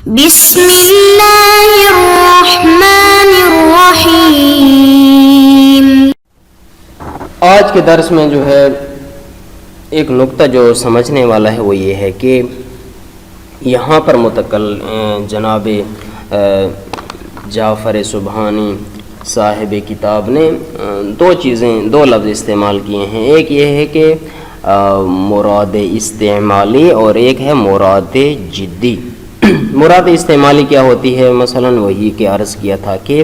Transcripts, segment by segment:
بسم اللہ الرحمن الرحیم۔ آج کے درس میں جو ہے ایک نقطہ جو سمجھنے والا ہے وہ یہ ہے کہ یہاں پر جناب جعفر سبحانی صاحب کتاب نے دو لفظ استعمال کیے ہیں۔ ایک یہ ہے کہ مراد استعمالی اور ایک ہے مراد جدی۔ مراد استعمالی کیا ہوتی ہے؟ مثلا وہی کہ عرض کیا تھا کہ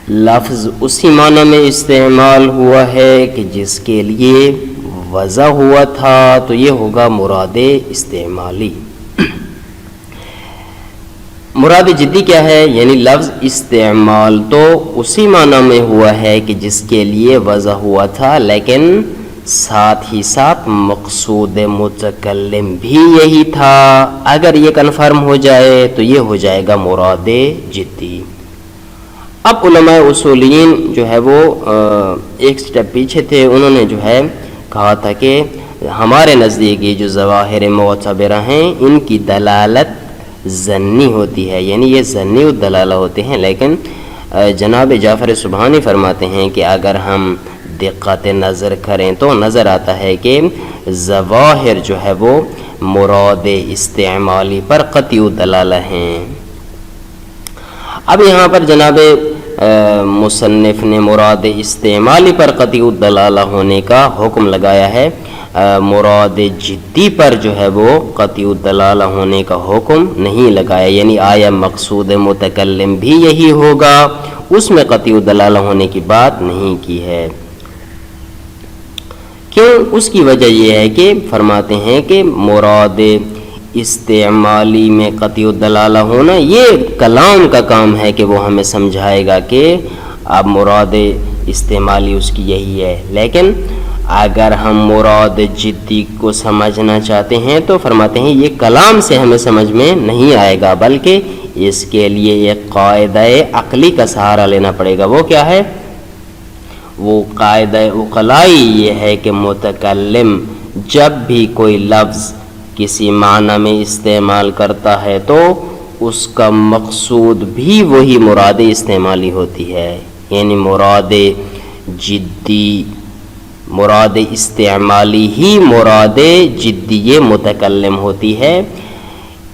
لفظ اسی معنی میں استعمال ہوا ہے کہ جس کے لیے وضع ہوا تھا، تو یہ ہوگا مراد استعمالی۔ مراد جدی کیا ہے؟ یعنی لفظ استعمال تو اسی معنی میں ہوا ہے کہ جس کے لیے وضع ہوا تھا، لیکن ساتھ ہی ساتھ مقصود متکلم بھی یہی تھا۔ اگر یہ کنفرم ہو جائے تو یہ ہو جائے گا مراد جدی۔ اب علماء اصولین جو ہے وہ ایک سٹیپ پیچھے تھے، انہوں نے جو ہے کہا تھا کہ ہمارے نزدیک یہ جو ظواہر معتبرہ ہیں ان کی دلالت ظنی ہوتی ہے، یعنی یہ ظنی الدلالہ ہوتے ہیں، لیکن جناب جعفر سبحانی فرماتے ہیں کہ اگر ہم دقت نظر کریں تو نظر آتا ہے کہ ظواہر جو ہے وہ مراد استعمالی پر قطعی الدلالہ ہیں۔ اب یہاں پر جناب مصنف نے مراد استعمالی پر قطعی الدلالہ ہونے کا حکم لگایا ہے، مراد جدی پر جو ہے وہ قطعی الدلالہ ہونے کا حکم نہیں لگایا، یعنی آیا مقصود متکلم بھی یہی ہوگا، اس میں قطعی الدلالہ ہونے کی بات نہیں کی ہے۔ کیوں؟ اس کی وجہ یہ ہے کہ فرماتے ہیں کہ مراد استعمالی میں قطعی الدلالہ ہونا یہ کلام کا کام ہے کہ وہ ہمیں سمجھائے گا کہ اب مراد استعمالی اس کی یہی ہے، لیکن اگر ہم مراد جدی کو سمجھنا چاہتے ہیں تو فرماتے ہیں یہ کلام سے ہمیں سمجھ میں نہیں آئے گا، بلکہ اس کے لیے ایک قاعدہ عقلی کا سہارا لینا پڑے گا۔ وہ کیا ہے؟ وہ قاعدہ عقلائی یہ ہے کہ متکلم جب بھی کوئی لفظ کسی معنی میں استعمال کرتا ہے تو اس کا مقصود بھی وہی مراد استعمالی ہوتی ہے، یعنی مراد جدی مراد استعمالی ہی مراد جدی متکلم ہوتی ہے۔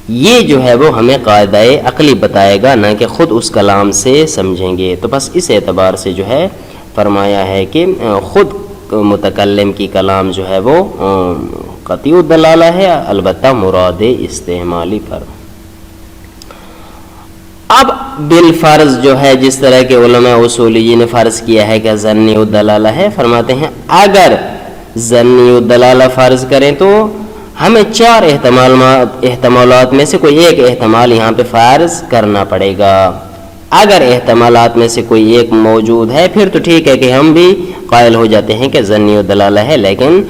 یہ جو ہے وہ ہمیں قاعدہ عقلی بتائے گا، نہ کہ خود اس کلام سے سمجھیں گے۔ تو بس اس اعتبار سے جو ہے فرمایا ہے کہ خود متکلم کی کلام جو ہے وہ قطعی الدلالہ ہے، البتہ مراد استعمالی پر۔ اب بالفرض جو ہے جس طرح کے علماء اصولیین نے فرض کیا ہے کہ ظنی الدلالہ ہے، فرماتے ہیں اگر ظنی الدلالہ فرض کریں تو ہمیں 4 احتمالات میں سے کوئی ایک احتمال یہاں پہ فرض کرنا پڑے گا۔ اگر احتمالات میں سے کوئی ایک موجود ہے پھر تو ٹھیک ہے کہ ہم بھی قائل ہو جاتے ہیں کہ ظنی الدلالہ ہے، لیکن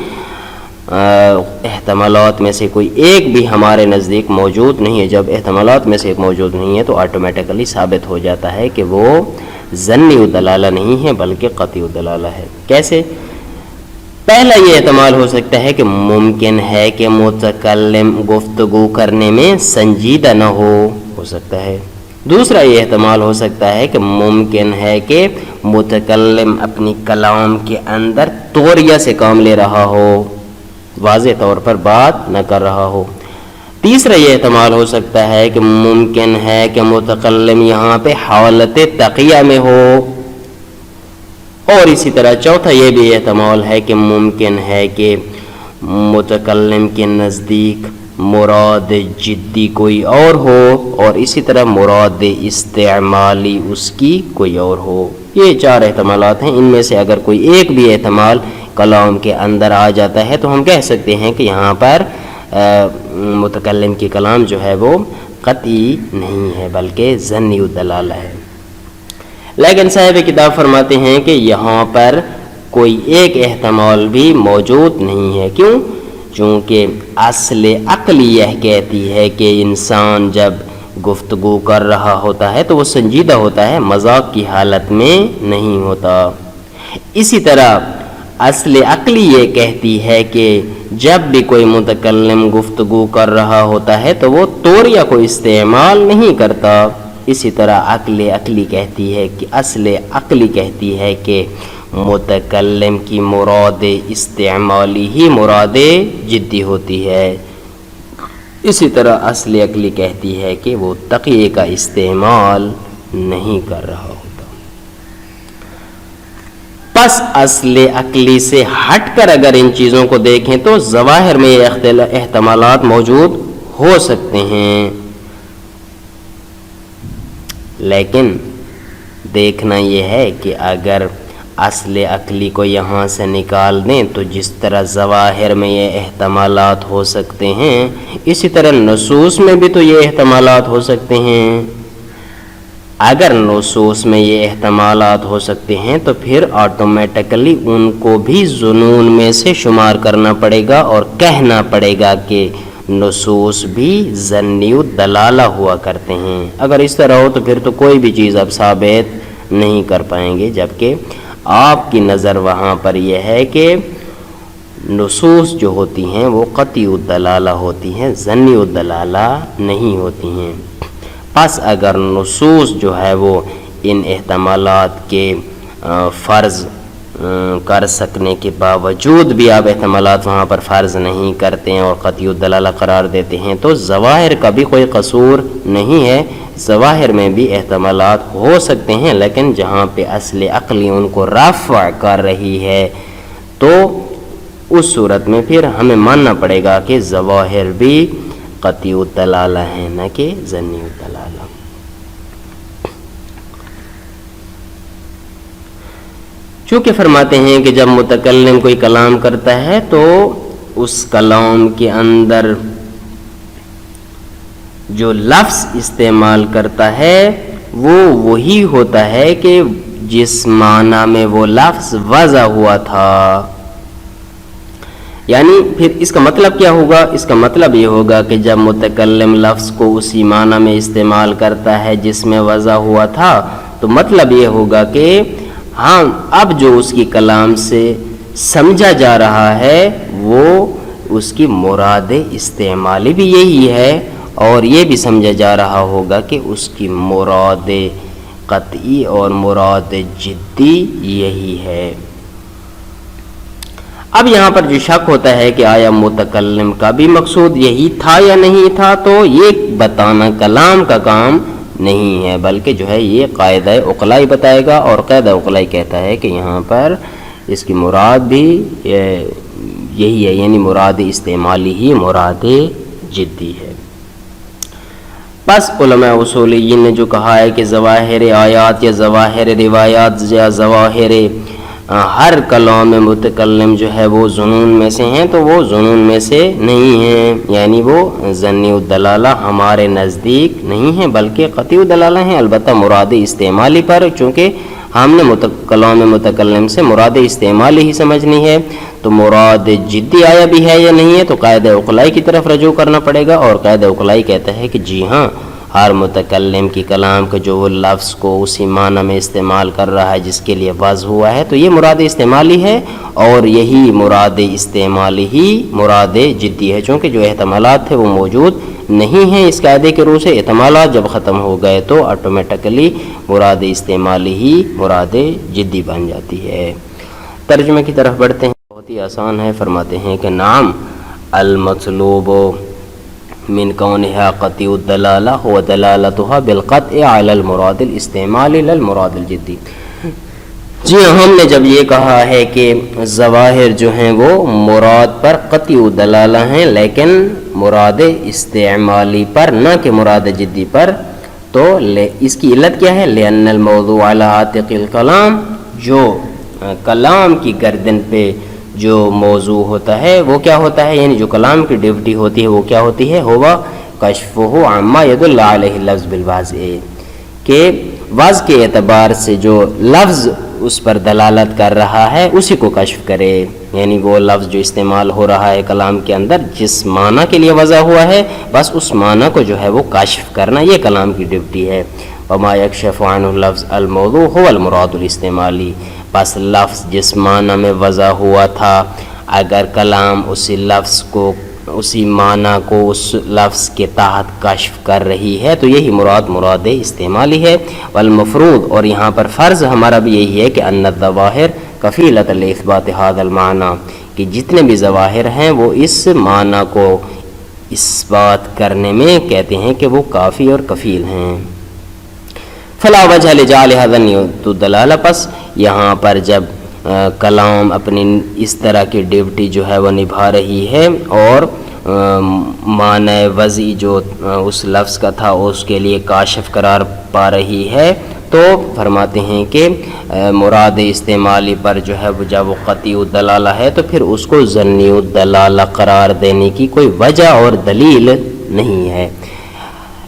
احتمالات میں سے کوئی ایک بھی ہمارے نزدیک موجود نہیں ہے۔ جب احتمالات میں سے ایک موجود نہیں ہے تو آٹومیٹیکلی ثابت ہو جاتا ہے کہ وہ ظنی الدلالہ نہیں ہے بلکہ قطعی الدلالہ ہے۔ کیسے؟ پہلا یہ احتمال ہو سکتا ہے کہ ممکن ہے کہ متکلم گفتگو کرنے میں سنجیدہ نہ ہو سکتا ہے۔ دوسرا یہ احتمال ہو سکتا ہے کہ ممکن ہے کہ متکلم اپنی کلام کے اندر طوریہ سے کام لے رہا ہو، واضح طور پر بات نہ کر رہا ہو۔ تیسرا یہ احتمال ہو سکتا ہے کہ ممکن ہے کہ متکلم یہاں پہ حالت تقیہ میں ہو، اور اسی طرح چوتھا یہ بھی احتمال ہے کہ ممکن ہے کہ متکلم کے نزدیک مراد جدی کوئی اور ہو اور اسی طرح مراد استعمالی اس کی کوئی اور ہو۔ یہ 4 احتمالات ہیں، ان میں سے اگر کوئی ایک بھی احتمال کلام کے اندر آ جاتا ہے تو ہم کہہ سکتے ہیں کہ یہاں پر متکلم کی کلام جو ہے وہ قطعی نہیں ہے بلکہ ظنی الدلالہ ہے۔ لیکن صاحب کتاب فرماتے ہیں کہ یہاں پر کوئی ایک احتمال بھی موجود نہیں ہے۔ کیوں؟ چونکہ اصل عقل یہ کہتی ہے کہ انسان جب گفتگو کر رہا ہوتا ہے تو وہ سنجیدہ ہوتا ہے، مذاق کی حالت میں نہیں ہوتا۔ اسی طرح اصل عقلی یہ کہتی ہے کہ جب بھی کوئی متکلم گفتگو کر رہا ہوتا ہے تو وہ توریہ کو استعمال نہیں کرتا. اسی طرح عقلی کہتی ہے کہ اصل عقلی کہتی ہے کہ متکلم کی مراد استعمالی ہی مراد جدی ہوتی ہے. اسی طرح اصل عقلی کہتی ہے کہ وہ تقیے کا استعمال نہیں کر رہا ہوتا. پس اصل عقلی سے ہٹ کر اگر ان چیزوں کو دیکھیں تو ظواہر میں یہ احتمالات موجود ہو سکتے ہیں، لیکن دیکھنا یہ ہے کہ اگر اصل عقلی کو یہاں سے نکال دیں تو جس طرح ظواہر میں یہ احتمالات ہو سکتے ہیں اسی طرح نصوص میں بھی تو یہ احتمالات ہو سکتے ہیں. اگر نصوص میں یہ احتمالات ہو سکتے ہیں تو پھر آٹومیٹکلی ان کو بھی ظنون میں سے شمار کرنا پڑے گا اور کہنا پڑے گا کہ نصوص بھی ظنی الدلالہ ہوا کرتے ہیں. اگر اس طرح ہو تو پھر تو کوئی بھی چیز اب ثابت نہیں کر پائیں گے، جبکہ آپ کی نظر وہاں پر یہ ہے کہ نصوص جو ہوتی ہیں وہ قطعی الدلالہ ہوتی ہیں، ظنی الدلالہ نہیں ہوتی ہیں. پس اگر نصوص جو ہے وہ ان احتمالات کے فرض کر سکنے کے باوجود بھی آپ احتمالات وہاں پر فرض نہیں کرتے ہیں اور قطعی الدلالہ قرار دیتے ہیں تو ظواہر کا بھی کوئی قصور نہیں ہے. ظواہر میں بھی احتمالات ہو سکتے ہیں، لیکن جہاں پہ اصل عقلی ان کو رفع کر رہی ہے تو اس صورت میں پھر ہمیں ماننا پڑے گا کہ ظواہر بھی قطعی الدلالہ ہیں نہ کہ ظنی الدلالہ. چونکہ فرماتے ہیں کہ جب متکلم کوئی کلام کرتا ہے تو اس کلام کے اندر جو لفظ استعمال کرتا ہے وہ وہی ہوتا ہے کہ جس معنی میں وہ لفظ وضع ہوا تھا. یعنی پھر اس کا مطلب کیا ہوگا؟ اس کا مطلب یہ ہوگا کہ جب متکلم لفظ کو اسی معنی میں استعمال کرتا ہے جس میں وضع ہوا تھا تو مطلب یہ ہوگا کہ ہاں اب جو اس کی کلام سے سمجھا جا رہا ہے وہ اس کی مراد استعمالی بھی یہی ہے اور یہ بھی سمجھا جا رہا ہوگا کہ اس کی مراد قطعی اور مراد جدی یہی ہے. اب یہاں پر جو شک ہوتا ہے کہ آیا متکلم کا بھی مقصود یہی تھا یا نہیں تھا، تو یہ بتانا کلام کا کام نہیں ہے بلکہ جو ہے یہ قاعدہ عقلائی بتائے گا، اور قاعدہ عقلائی کہتا ہے کہ یہاں پر اس کی مراد بھی یہی ہے، یعنی مراد استعمالی ہی مراد جدی ہے. بس علماء اصولیین نے جو کہا ہے کہ ظواہر آیات یا ظواہر روایات یا ظواہر ہر کلام متکلم جو ہے وہ ظنون میں سے ہیں، تو وہ ظنون میں سے نہیں ہیں، یعنی وہ ظنی الدلالہ ہمارے نزدیک نہیں ہیں بلکہ قطعی الدلالہ ہیں. البتہ مراد استعمالی پر چونکہ ہم نے کلام متکلم سے مراد استعمالی ہی سمجھنی ہے تو مراد جدی آیا بھی ہے یا نہیں ہے تو قاعدہ عقلائی کی طرف رجوع کرنا پڑے گا، اور قاعدہ عقلائی کہتا ہے کہ جی ہاں ہر متکلم کی کلام کا جو وہ لفظ کو اسی معنی میں استعمال کر رہا ہے جس کے لیے وضع ہوا ہے تو یہ مراد استعمالی ہے، اور یہی مراد استعمالی ہی مراد جدی ہے. چونکہ جو احتمالات تھے وہ موجود نہیں ہیں اس قاعدے کے روح سے، احتمالات جب ختم ہو گئے تو آٹومیٹکلی مراد استعمالی ہی مراد جدی بن جاتی ہے. ترجمے کی طرف بڑھتے ہیں، بہت ہی آسان ہے. فرماتے ہیں کہ نعم المطلوب من کونها قطعی الدلالہ هو دلالتها بالقطع علی المراد الاستعمالی للمراد الجدی. جی ہم نے جب یہ کہا ہے کہ ظواہر جو ہیں وہ مراد پر قطعی الدلالہ ہیں لیکن مراد استعمالی پر نہ کہ مراد جدی پر، تو اس کی علت کیا ہے؟ لأن الموضوع علی عاتق الکلام، جو کلام کی گردن پہ جو موضوع ہوتا ہے وہ کیا ہوتا ہے، یعنی جو کلام کی ڈیوٹی ہوتی ہے وہ کیا ہوتی ہے؟ ہوا کشفہ عما يدل علیہ اللفظ بالواضع، کہ وضع کے اعتبار سے جو لفظ اس پر دلالت کر رہا ہے اسی کو کشف کرے، یعنی وہ لفظ جو استعمال ہو رہا ہے کلام کے اندر جس معنی کے لیے وضع ہوا ہے بس اس معنی کو جو ہے وہ کشف کرنا، یہ کلام کی ڈیوٹی ہے. وما يكشف عنه اللفظ الموضوع هو المراد الاستعمالی، بس لفظ جس معنی میں وضع ہوا تھا اگر کلام اسی لفظ کو اسی معنی کو اس لفظ کے تحت کشف کر رہی ہے تو یہی مراد استعمالی ہے. والمفروض اور یہاں پر فرض ہمارا بھی یہی ہے کہ ان الظواہر کفیلۃ لاثبات ھذا المعنی کہ جتنے بھی ظواہر ہیں وہ اس معنی کو اس بات کرنے میں کہتے ہیں کہ وہ کافی اور کفیل ہیں. فلا وجہ لجعل ھذا النیۃ الدلالہ پس یہاں پر جب کلام اپنی اس طرح کی ڈیوٹی جو ہے وہ نبھا رہی ہے اور معنی وضعی جو اس لفظ کا تھا اس کے لیے کاشف قرار پا رہی ہے تو فرماتے ہیں کہ مراد استعمالی پر جو ہے وہ جب وہ قطعی الدلالہ ہے تو پھر اس کو ظنی الدلالہ قرار دینے کی کوئی وجہ اور دلیل نہیں ہے.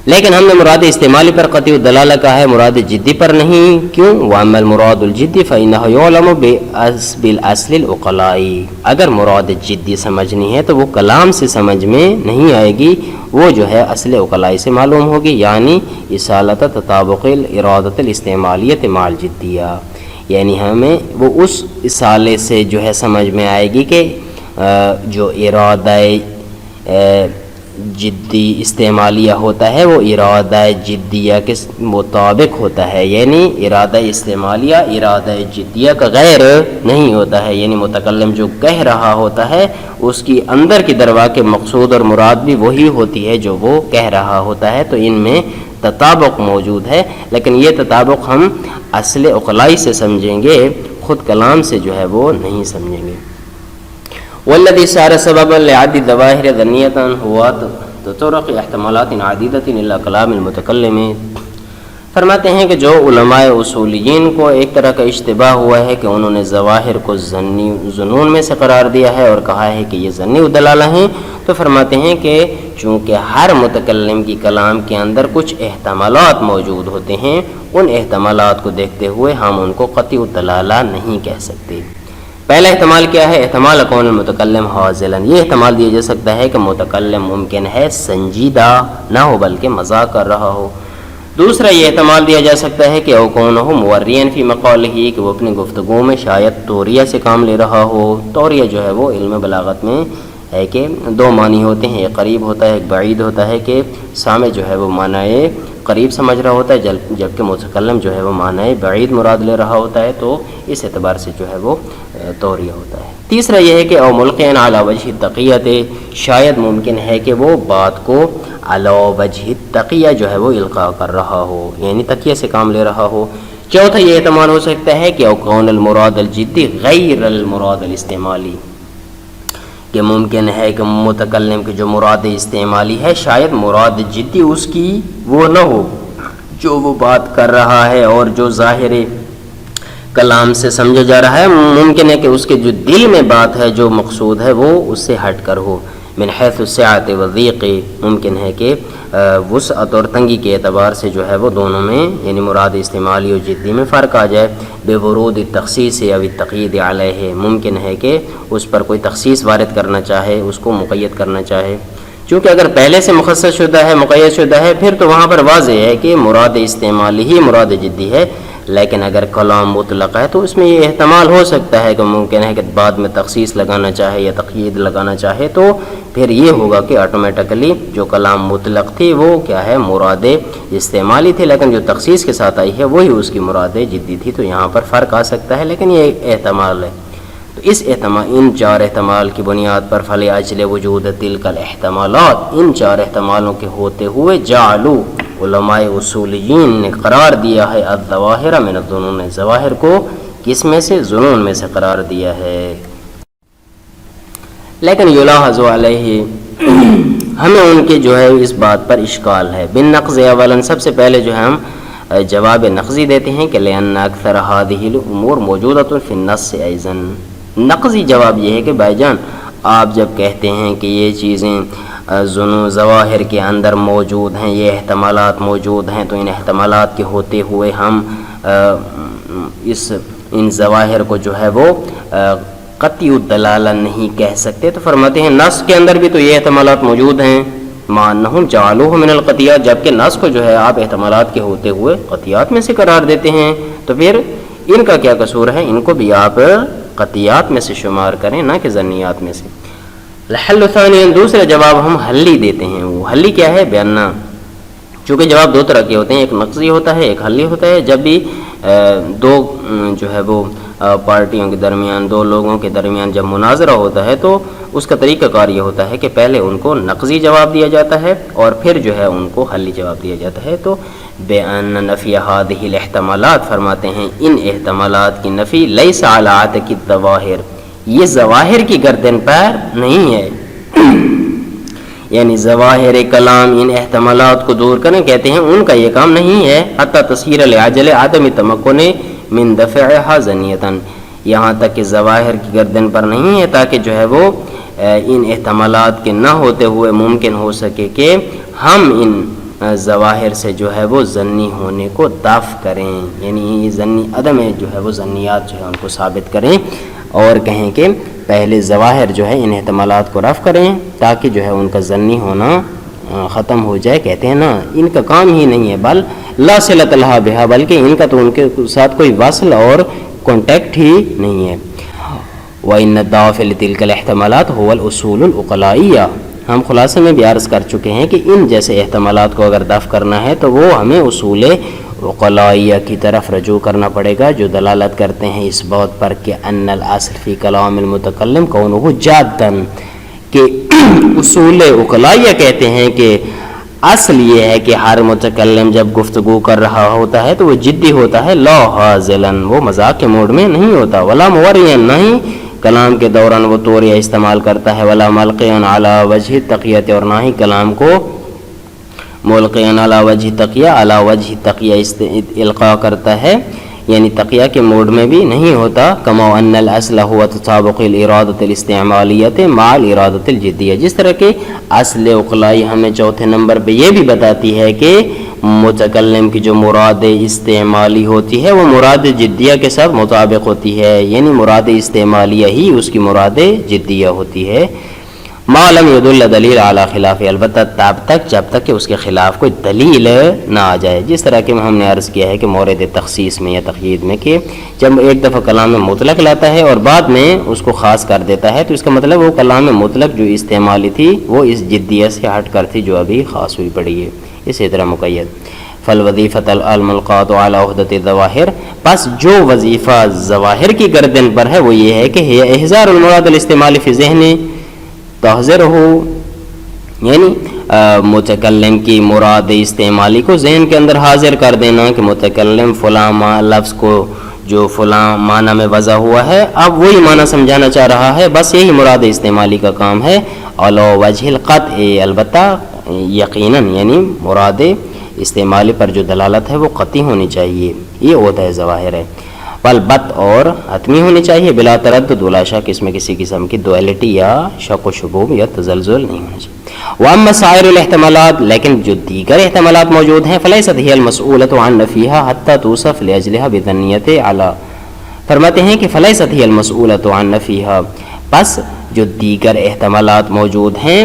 لیکن ہم نے مراد استعمالی پر قطعی الدلالہ کہا ہے، مراد جدی پر نہیں. کیوں؟ وَأَمَّا الْمُرَادُ الْجِدِّ فَإِنَّهُ يُعْلَمُ بِالْأَصْلِ الْعُقَلَاءِ اگر مراد جدی سمجھنی ہے تو وہ کلام سے سمجھ میں نہیں آئے گی، وہ جو ہے اصل عقلائی سے معلوم ہوگی، یعنی اصالت تطابق الارادۃ الاستعمالیۃ مع الجدیہ، یعنی ہمیں وہ اس اصالے سے جو ہے سمجھ میں آئے گی کہ جو ارادہ جدی استعمالیہ ہوتا ہے وہ ارادہ جدیہ کے مطابق ہوتا ہے، یعنی ارادہ استعمالیہ ارادہ جدیہ کا غیر نہیں ہوتا ہے، یعنی متکلم جو کہہ رہا ہوتا ہے اس کی اندر کی دروا کے مقصود اور مراد بھی وہی ہوتی ہے جو وہ کہہ رہا ہوتا ہے، تو ان میں تطابق موجود ہے، لیکن یہ تطابق ہم اصل عقلائی سے سمجھیں گے، خود کلام سے جو ہے وہ نہیں سمجھیں گے. والذي صار سببا لعد الظواهر ظنية هو تطرق احتمالات عديدة الى كلام المتكلم. فرماتے ہیں کہ جو علماء اصولیین کو ایک طرح کا اشتباہ ہوا ہے کہ انہوں نے ظواہر کو ظنون میں سے قرار دیا ہے اور کہا ہے کہ یہ ظنی الدلالہ ہیں، تو فرماتے ہیں کہ چونکہ ہر متکلم کی کلام کے اندر کچھ احتمالات موجود ہوتے ہیں، ان احتمالات کو دیکھتے ہوئے ہم ان کو قطعی الدلالہ نہیں کہہ سکتے. پہلا احتمال کیا ہے؟ احتمال کون المتکلم حاضلا، یہ احتمال دیا جا سکتا ہے کہ متکلم ممکن ہے سنجیدہ نہ ہو بلکہ مذاق کر رہا ہو. دوسرا یہ احتمال دیا جا سکتا ہے کہ او کون ہو مورین فی مقالہ، کہ وہ اپنی گفتگو میں شاید توریہ سے کام لے رہا ہو. توریہ جو ہے وہ علم بلاغت میں ہے کہ دو معنی ہوتے ہیں، ایک قریب ہوتا ہے ایک بعید ہوتا ہے، کہ سامع جو ہے وہ معنی قریب سمجھ رہا ہوتا ہے جبکہ متکلم جو ہے وہ معنی بعید مراد لے رہا ہوتا ہے، تو اس اعتبار سے جو ہے وہ توریہ ہوتا ہے. تیسرا یہ ہے کہ او ملقین علی وجہ التقیۃ، شاید ممکن ہے کہ وہ بات کو علی وجہ التقیہ جو ہے وہ القاء کر رہا ہو، یعنی تقیہ سے کام لے رہا ہو. چوتھا یہ احتمال ہو سکتا ہے کہ او کون المراد الجدی غیر المراد الاستعمالی، کہ ممکن ہے کہ متکلم کی جو مراد استعمالی ہے شاید مراد جدی اس کی وہ نہ ہو جو وہ بات کر رہا ہے، اور جو ظاہر کلام سے سمجھا جا رہا ہے ممکن ہے کہ اس کے جو دل میں بات ہے جو مقصود ہے وہ اس سے ہٹ کر ہو. من حیث السعۃ والضیق، ممکن ہے کہ وسعت اور تنگی کے اعتبار سے جو ہے وہ دونوں میں یعنی مراد استعمالی اور جدی میں فرق آ جائے. بے ورود التخصیص او التقیید علیہ، ممکن ہے کہ اس پر کوئی تخصیص وارد کرنا چاہے، اس کو مقید کرنا چاہے، چونکہ اگر پہلے سے مخصص شدہ ہے مقید شدہ ہے پھر تو وہاں پر واضح ہے کہ مراد استعمالی ہی مراد جدی ہے. لیکن اگر کلام مطلق ہے تو اس میں یہ احتمال ہو سکتا ہے کہ ممکن ہے کہ بعد میں تخصیص لگانا چاہے یا تقیید لگانا چاہے، تو پھر یہ ہوگا کہ آٹومیٹکلی جو کلام مطلق تھی وہ کیا ہے مراد استعمالی تھی، لیکن جو تخصیص کے ساتھ آئی ہے وہی اس کی مراد جدی تھی. تو یہاں پر فرق آ سکتا ہے، لیکن یہ احتمال ہے. تو اس احتمال ان چار احتمال کی بنیاد پر فلاجل وجود تلک الاحتمالات، ان چار احتمالوں کے ہوتے ہوئے جعلوا، علماء اصولیین نے قرار دیا ہے الظواہر من الظنون، ظواہر کو کس میں سے؟ ظنون میں سے قرار دیا ہے. لیکن یلاحظ علیہ، ہمیں ان کے جو ہے اس بات پر اشکال ہے. بالنقض، اولا سب سے پہلے جو ہے ہم جواب نقضی دیتے ہیں کہ لأن اکثر هذه الامور موجودۃ فی النص ایضا. نقضی جواب یہ ہے کہ بھائی جان آپ جب کہتے ہیں کہ یہ چیزیں ظواہر کے اندر موجود ہیں، یہ احتمالات موجود ہیں، تو ان احتمالات کے ہوتے ہوئے ہم ان ظواہر کو جو ہے وہ قطعی الدلالہ نہیں کہہ سکتے. تو فرماتے ہیں نص کے اندر بھی تو یہ احتمالات موجود ہیں، مع انہم جعلوہ من القطعیات، جبکہ نص کو جو ہے آپ احتمالات کے ہوتے ہوئے قطعیات میں سے قرار دیتے ہیں، تو پھر ان کا کیا قصور ہے؟ ان کو بھی آپ قطعیات میں سے شمار کریں، نہ کہ ظنیات میں سے۔ الحل ثانی، دوسرا جواب ہم حلی دیتے ہیں۔ وہ حلی کیا ہے؟ بیانہ، چونکہ جواب دو طرح کے ہوتے ہیں، ایک نقضی ہوتا ہے، ایک حلی ہوتا ہے۔ جب بھی دو جو ہے وہ پارٹیوں کے درمیان، دو لوگوں کے درمیان جب مناظرہ ہوتا ہے تو اس کا طریقہ کار یہ ہوتا ہے کہ پہلے ان کو نقضی جواب دیا جاتا ہے اور پھر جو ہے ان کو حلی جواب دیا جاتا ہے۔ تو بأن نفی هذه الاحتمالات، فرماتے ہیں ان احتمالات کی نفی لیس علی عاتق الظواہر، یہ ظواہر کی گردن پر نہیں ہے، یعنی ظواہر کلام ان احتمالات کو دور کریں، کہتے ہیں ان کا یہ کام نہیں ہے، حتی تصہیر لعجل عدم تمکن من دفعها ظنیتا، یہاں تک کہ ظواہر کی گردن پر نہیں ہے تاکہ جو ہے وہ ان احتمالات کے نہ ہوتے ہوئے ممکن ہو سکے کہ ہم ان ظواہر سے جو ہے وہ ظنی ہونے کو دفع کریں، یعنی ظنی عدم جو ہے وہ ظنیات جو ہے ان کو ثابت کریں اور کہیں کہ پہلے ظواہر جو ہے ان احتمالات کو رفع کریں تاکہ جو ہے ان کا ظنی ہونا ختم ہو جائے۔ کہتے ہیں نا ان کا کام ہی نہیں ہے، بل لا صلۃ لها بها، بلکہ ان کا تو ان کے ساتھ کوئی وصل اور کانٹیکٹ ہی نہیں ہے۔ وَإِنَّ الدَّافِعَ لِتِلْكَ الْاحْتِمَالَاتِ هُوَ الْأُصُولُ الْعُقَلَائِيَّةُ، ہم خلاصے میں بھی عرض کر چکے ہیں کہ ان جیسے احتمالات کو اگر دفع کرنا ہے تو وہ ہمیں اصول عقلائیہ کی طرف رجوع کرنا پڑے گا، جو دلالت کرتے ہیں اس بات پر کہ ان الاصل فی کلام المتکلم کونہ جادًا، کہ اصول عقلائیہ کہتے ہیں کہ اصل یہ ہے کہ ہر متکلم جب گفتگو کر رہا ہوتا ہے تو وہ جدی ہوتا ہے، لا ہازلاً، وہ مذاق کے موڈ میں نہیں ہوتا، ولا موریا، نہ ہی کلام کے دوران وہ توریہ استعمال کرتا ہے، ولا ملقیاً علی وجہ تقیت، اور نہ ہی کلام کو ملقیاً علی وجہ تقیہ، علی وجہ تقیہ القاء کرتا ہے، یعنی تقیہ کے موڈ میں بھی نہیں ہوتا۔ کما ان الاصل هو تطابق الارادۃ الاستعمالیۃ مع الارادۃ الجدیہ، جس طرح کہ اصل عقلائی ہمیں چوتھے نمبر پہ یہ بھی بتاتی ہے کہ متکلم کی جو مراد استعمالی ہوتی ہے وہ مراد جدیہ کے ساتھ مطابق ہوتی ہے، یعنی مراد استعمالیہ ہی اس کی مراد جدیہ ہوتی ہے۔ ما لم يدل دلیل علی خلاف، البتہ تب تک جب تک کہ اس کے خلاف کوئی دلیل نہ آ جائے، جس طرح کہ ہم نے عرض کیا ہے کہ مورد تخصیص میں یا تقیید میں کہ جب ایک دفعہ کلام میں مطلق لاتا ہے اور بعد میں اس کو خاص کر دیتا ہے تو اس کا مطلب وہ کلام میں مطلق جو استعمالی تھی وہ اس جدیہ سے ہٹ کر تھی جو ابھی خاص ہوئی پڑی ہے، اسی طرح مقید۔ فالوظیفۃ الملقاۃ علی عہدۃ الظواہر، پس جو وظیفہ ظواہر کی گردن پر ہے وہ یہ ہے کہ ہے احضار المراد الاستعمالی فی ذہن تحضر ہو، یعنی متکلم کی مراد استعمالی کو ذہن کے اندر حاضر کر دینا کہ متکلم فلاں لفظ کو جو فلاں معنی میں وضع ہوا ہے اب وہی معنی سمجھانا چاہ رہا ہے، بس یہی مراد استعمالی کا کام ہے۔ علی وجہ القطع، البتہ یقیناً، یعنی مراد استعمالی پر جو دلالت ہے وہ قطعی ہونی چاہیے، یہ ہوتا ہے ظواہر ہے۔ والبت، اور حتمی ہونی چاہیے، بلا تردد، ولا شک، اس میں کسی قسم کی دوئلٹی یا شک و شبوب یا تزلزل نہیں ہونا چاہیے۔ واما سائر الاحتمالات، لیکن جو دیگر احتمالات موجود ہیں، فلیست ہی المسئولۃ عن نفیھا حتی توصف لاجلھا بظنیۃ اعلی، فرماتے ہیں کہ فلیست ہی المسئولۃ عن نفیھا، پس جو دیگر احتمالات موجود ہیں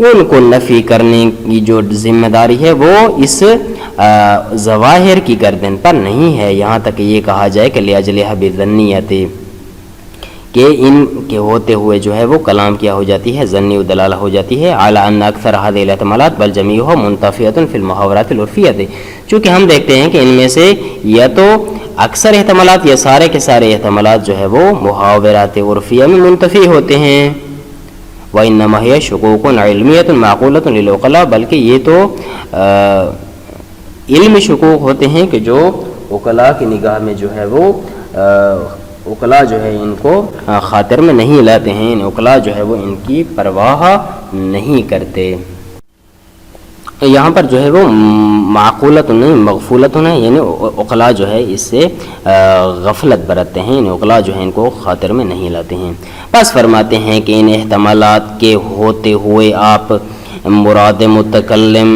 ان کو نفی کرنے کی جو ذمہ داری ہے وہ اس ظواہر کی گردن پر نہیں ہے، یہاں تک کہ یہ کہا جائے کہ لاجلھا بظنیۃ، کہ ان کے ہوتے ہوئے جو ہے وہ کلام کیا ہو جاتی ہے، ظنی و دلالہ ہو جاتی ہے۔ اعلی ان اکثر هذه الاحتمالات بل جميعها منتفیۃ فی المحاورات العرفیۃ، چونکہ ہم دیکھتے ہیں کہ ان میں سے یا تو اکثر احتمالات یا سارے کے سارے احتمالات جو ہے وہ محاورات عرفیہ میں منتفی ہوتے ہیں۔ وانما هي شکوک علمیۃ معقولۃ للعقلاء، بلکہ یہ تو علمی شکوک ہوتے ہیں کہ جو عقلاء کی نگاہ میں جو ہے وہ عقلاء جو ہے ان کو خاطر میں نہیں لاتے ہیں، عقلاء جو ہے وہ ان کی پرواہ نہیں کرتے۔ یہاں پر جو ہے وہ معقولت نہیں مغفولت ہونا، یعنی عقلاء جو ہے اس سے غفلت برتتے ہیں، یعنی عقلاء جو ہے ان کو خاطر میں نہیں لاتے ہیں۔ بس فرماتے ہیں کہ ان احتمالات کے ہوتے ہوئے آپ مراد متکلم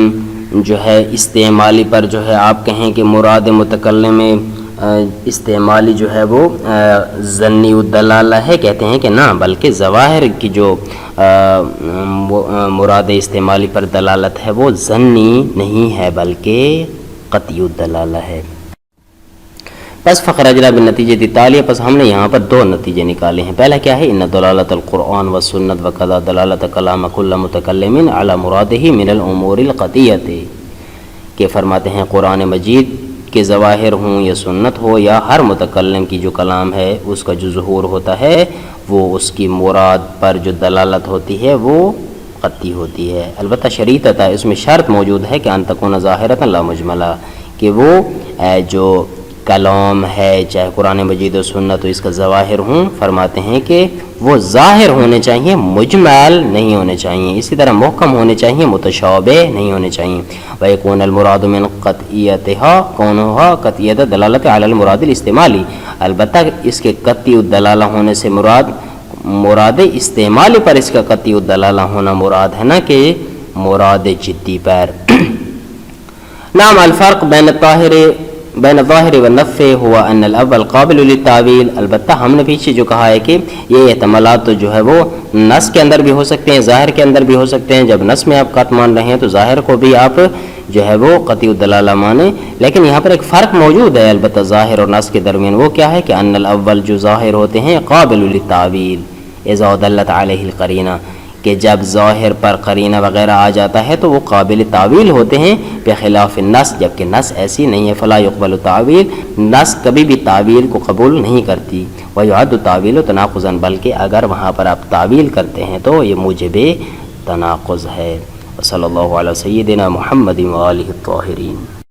جو ہے استعمالی پر جو ہے آپ کہیں کہ مراد متکلم استعمالی جو ہے وہ ظنی الدلالہ ہے، کہتے ہیں کہ نہ، بلکہ ظواہر کی جو مراد استعمالی پر دلالت ہے وہ ظنی نہیں ہے بلکہ قطعی الدلالہ ہے۔ پس فخرجنا بالنتیجہ تالیہ، پس ہم نے یہاں پر دو نتیجے نکالے ہیں. پہلا کیا ہے؟ ان دلالت القرآن والسنت وقضا دلالت کلام کل متکلم علی مرادہ من الامور القطعیۃ، کہ فرماتے ہیں قرآن مجید کے ظواہر ہوں یا سنت ہو یا ہر متکلم کی جو کلام ہے اس کا جو ظہور ہوتا ہے وہ اس کی مراد پر جو دلالت ہوتی ہے وہ قطعی ہوتی ہے. البتہ شریطۃ، اس میں شرط موجود ہے کہ ان تکون ظاہرۃ لا مجملہ، کہ وہ جو کلام ہے چاہے قرآن مجید و سنت تو اس کا ظواہر ہوں، فرماتے ہیں کہ وہ ظاہر ہونے چاہیے، مجمل نہیں ہونے چاہیے. اسی طرح محکم ہونے چاہیے، متشابہ نہیں ہونے چاہیے. وَيَكُونَ الْمُرَادُ مِنْ قَطْعِيَتِهَا كَوْنُهَا قَطْعِيَّةَ دَلَالَةَ عَلَى الْمُرَادِ الْاِسْتِعْمَالِ، البتہ اس کے قطعی الدلالہ ہونے سے مراد استعمالی پر اس کا قطعی الدلالہ ہونا مراد ہے، نہ کہ مراد جدی پر. نعم الفرق بین الظاہر والنفی ہوا ان الاول قابل للتاویل، البتہ ہم نے پیچھے جو کہا ہے کہ یہ احتمالات تو جو ہے وہ نص کے اندر بھی ہو سکتے ہیں، ظاہر کے اندر بھی ہو سکتے ہیں. جب نص میں آپ قطع مان رہے ہیں تو ظاہر کو بھی آپ جو ہے وہ قطعی الدلالہ مانیں، لیکن یہاں پر ایک فرق موجود ہے البتہ ظاہر اور نص کے درمیان. وہ کیا ہے کہ ان الاول جو ظاہر ہوتے ہیں قابل للتاویل اذا دلت علیہ القرینہ، کہ جب ظاہر پر قرینہ وغیرہ آ جاتا ہے تو وہ قابل تعویل ہوتے ہیں، بخلاف النص، جبکہ نص ایسی نہیں ہے. فلا يقبل تعویل، نص کبھی بھی تعویل کو قبول نہیں کرتی. ويعد التعویل تناقضا، بلکہ اگر وہاں پر آپ تعویل کرتے ہیں تو یہ موجب تناقض ہے. صلی اللہ علیہ سیدنا محمد وآلہ الطاہرین.